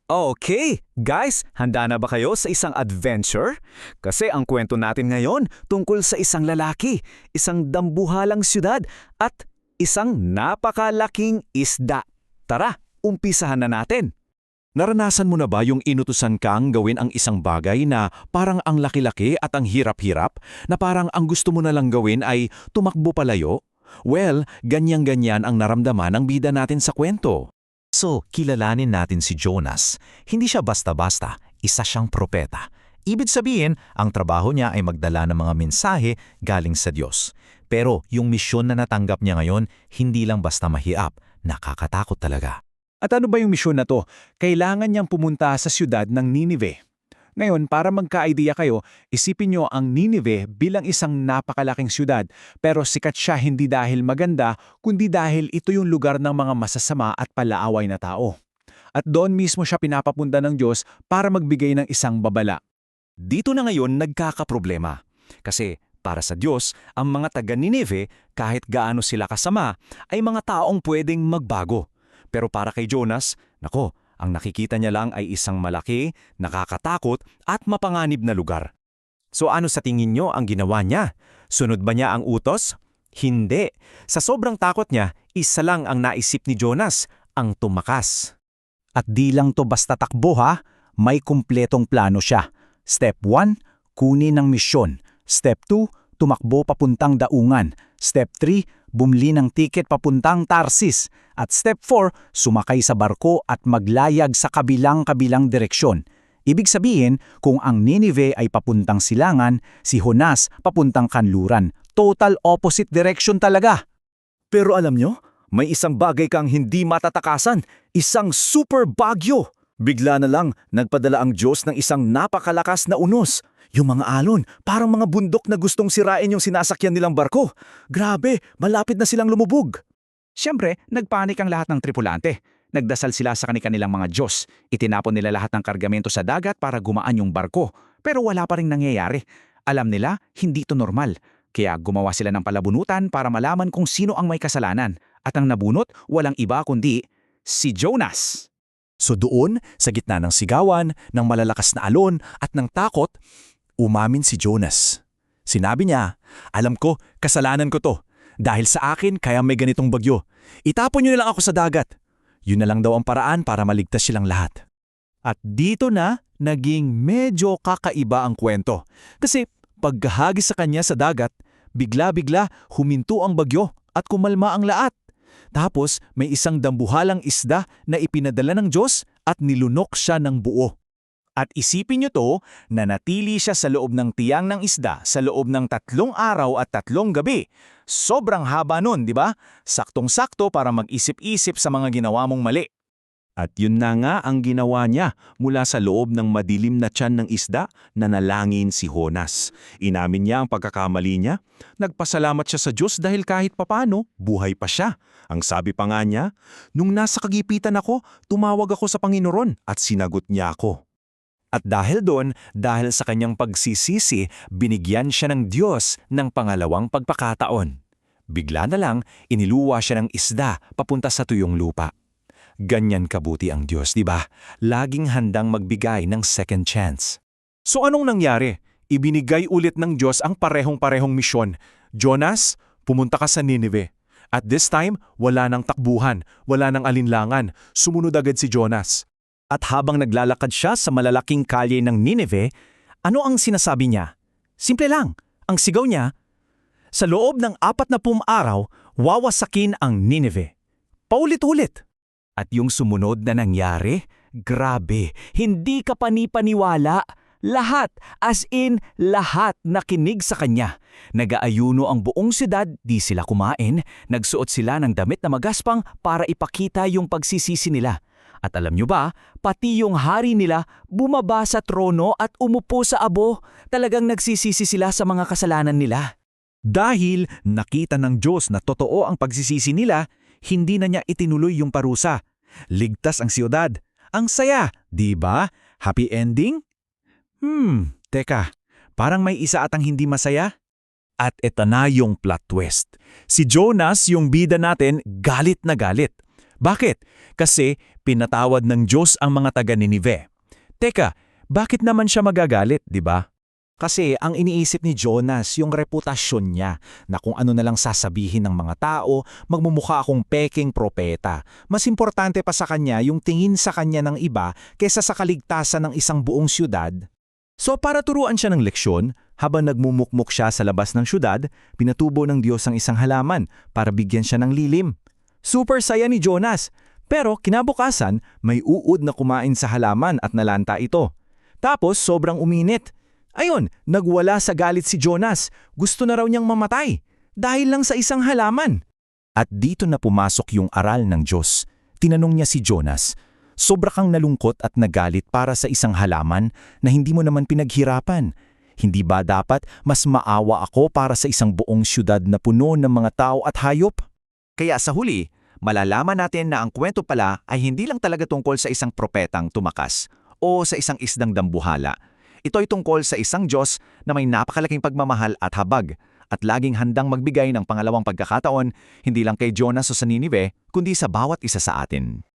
Okay, guys, handa na ba kayo sa isang adventure? Kasi ang kwento natin ngayon tungkol sa isang lalaki, isang dambuhalang syudad, at isang napakalaking isda. Tara, umpisahan na natin. Naranasan mo na ba yung inutusan kang gawin ang isang bagay na parang ang laki-laki at ang hirap-hirap, na parang ang gusto mo na lang gawin ay tumakbo palayo? Well, ganyan-ganyan ang naramdaman ng bida natin sa kwento. So, kilalanin natin si Jonas. Hindi siya basta-basta, isa siyang propeta. Ibig sabihin, ang trabaho niya ay magdala ng mga mensahe galing sa Diyos. Pero yung misyon na natanggap niya ngayon, hindi lang basta mahiap, nakakatakot talaga. At ano ba yung misyon na to? Kailangan niyang pumunta sa siyudad ng Ninive. Ngayon, para magka-idea kayo, isipin niyo ang Ninive bilang isang napakalaking siyudad, pero sikat siya hindi dahil maganda, kundi dahil ito yung lugar ng mga masasama at palaaway na tao. At doon mismo siya pinapapunta ng Diyos para magbigay ng isang babala. Dito na ngayon nagkakaproblema. Kasi para sa Diyos, ang mga taga Ninive, kahit gaano sila kasama, ay mga taong pwedeng magbago. Pero para kay Jonas, nako, ang nakikita niya lang ay isang malaki, nakakatakot at mapanganib na lugar. So ano sa tingin niyo ang ginawa niya? Sunod ba niya ang utos? Hindi. Sa sobrang takot niya, isa lang ang naisip ni Jonas, ang tumakas. At di lang to basta takbo ha, may kumpletong plano siya. Step 1, kunin ang misyon. Step 2, tumakbo papuntang daungan. Step 3, bumili ng tiket papuntang Tarsis. At step 4, sumakay sa barko at maglayag sa kabilang-kabilang direksyon. Ibig sabihin, kung ang Ninive ay papuntang silangan, si Jonas papuntang kanluran. Total opposite direction talaga. Pero alam nyo, may isang bagay kang hindi matatakasan, isang super bagyo. Bigla na lang, nagpadala ang Diyos ng isang napakalakas na unos. Yung mga alon, parang mga bundok na gustong sirain yung sinasakyan nilang barko. Grabe, malapit na silang lumubog. Siyempre, nagpanik ang lahat ng tripulante. Nagdasal sila sa kanilang mga Diyos. Itinapon nila lahat ng kargamento sa dagat para gumaan yung barko. Pero wala pa rin nangyayari. Alam nila, hindi ito normal. Kaya gumawa sila ng palabunutan para malaman kung sino ang may kasalanan. At ang nabunot, walang iba kundi si Jonas. So doon, sa gitna ng sigawan, ng malalakas na alon at ng takot, umamin si Jonas. Sinabi niya, "Alam ko, kasalanan ko to. Dahil sa akin, kaya may ganitong bagyo. Itapon niyo na lang ako sa dagat." Yun na lang daw ang paraan para maligtas silang lahat. At dito na, naging medyo kakaiba ang kwento. Kasi pagkahagis sa kanya sa dagat, bigla-bigla huminto ang bagyo at kumalma ang lahat. Tapos may isang dambuhalang isda na ipinadala ng Diyos at nilunok siya ng buo. At isipin niyo to, nanatili siya sa loob ng tiyang ng isda sa loob ng 3 araw at 3 gabi. Sobrang haba nun, di ba? Saktong-sakto para mag-isip-isip sa mga ginawa mong mali. At yun na nga ang ginawa niya mula sa loob ng madilim na tiyan ng isda na nalangin si Jonas. Inamin niya ang pagkakamali niya. Nagpasalamat siya sa Diyos dahil kahit papano, buhay pa siya. Ang sabi pa nga niya, "Nung nasa kagipitan ako, tumawag ako sa Panginoon at sinagot niya ako." At dahil doon, dahil sa kanyang pagsisisi, binigyan siya ng Diyos ng pangalawang pagpakataon. Bigla na lang, iniluwa siya ng isda papunta sa tuyong lupa. Ganyan kabuti ang Diyos, di ba? Laging handang magbigay ng second chance. So anong nangyari? Ibinigay ulit ng Diyos ang parehong-parehong misyon. Jonas, pumunta ka sa Ninive. At this time, wala nang takbuhan, wala nang alinlangan. Sumunod agad si Jonas. At habang naglalakad siya sa malalaking kalye ng Ninive, ano ang sinasabi niya? Simple lang, ang sigaw niya, "Sa loob ng 40 araw, wawasakin ang Ninive." Paulit-ulit. At yung sumunod na nangyari, grabe, hindi ka panipaniwala. Lahat, as in lahat nakinig sa kanya. Nag-aayuno ang buong siyudad, di sila kumain, nagsuot sila ng damit na magaspang para ipakita yung pagsisisi nila. At alam nyo ba, pati yung hari nila bumaba sa trono at umupo sa abo. Talagang nagsisisi sila sa mga kasalanan nila. Dahil nakita ng Diyos na totoo ang pagsisisi nila, hindi na niya itinuloy yung parusa. Ligtas ang siyudad. Ang saya, di ba? Happy ending? Teka, parang may isa atang hindi masaya. At eto na yung plot twist. Si Jonas, yung bida natin, galit na galit. Bakit? Kasi Pinatawad ng Diyos ang mga taga-Ninive. Teka, bakit naman siya magagalit, di ba? Kasi ang iniisip ni Jonas yung reputasyon niya na kung ano na lang sasabihin ng mga tao, magmumukha akong peking propeta. Mas importante pa sa kanya yung tingin sa kanya ng iba kaysa sa kaligtasan ng isang buong syudad. So para turuan siya ng leksyon, habang nagmumukmuk siya sa labas ng syudad, pinatubo ng Diyos ang isang halaman para bigyan siya ng lilim. Super saya ni Jonas, pero kinabukasan may uod na kumain sa halaman at nalanta ito. Tapos sobrang uminit. Ayun, nagwala sa galit si Jonas. Gusto na raw niyang mamatay dahil lang sa isang halaman. At dito na pumasok yung aral ng Diyos. Tinanong niya si Jonas, sobra kang nalungkot at nagalit para sa isang halaman na hindi mo naman pinaghirapan. Hindi ba dapat mas maawa ako para sa isang buong syudad na puno ng mga tao at hayop? Kaya sa huli, malalaman natin na ang kwento pala ay hindi lang talaga tungkol sa isang propetang tumakas o sa isang isdang dambuhala. Ito ay tungkol sa isang Diyos na may napakalaking pagmamahal at habag at laging handang magbigay ng pangalawang pagkakataon hindi lang kay Jonas o sa Ninive kundi sa bawat isa sa atin.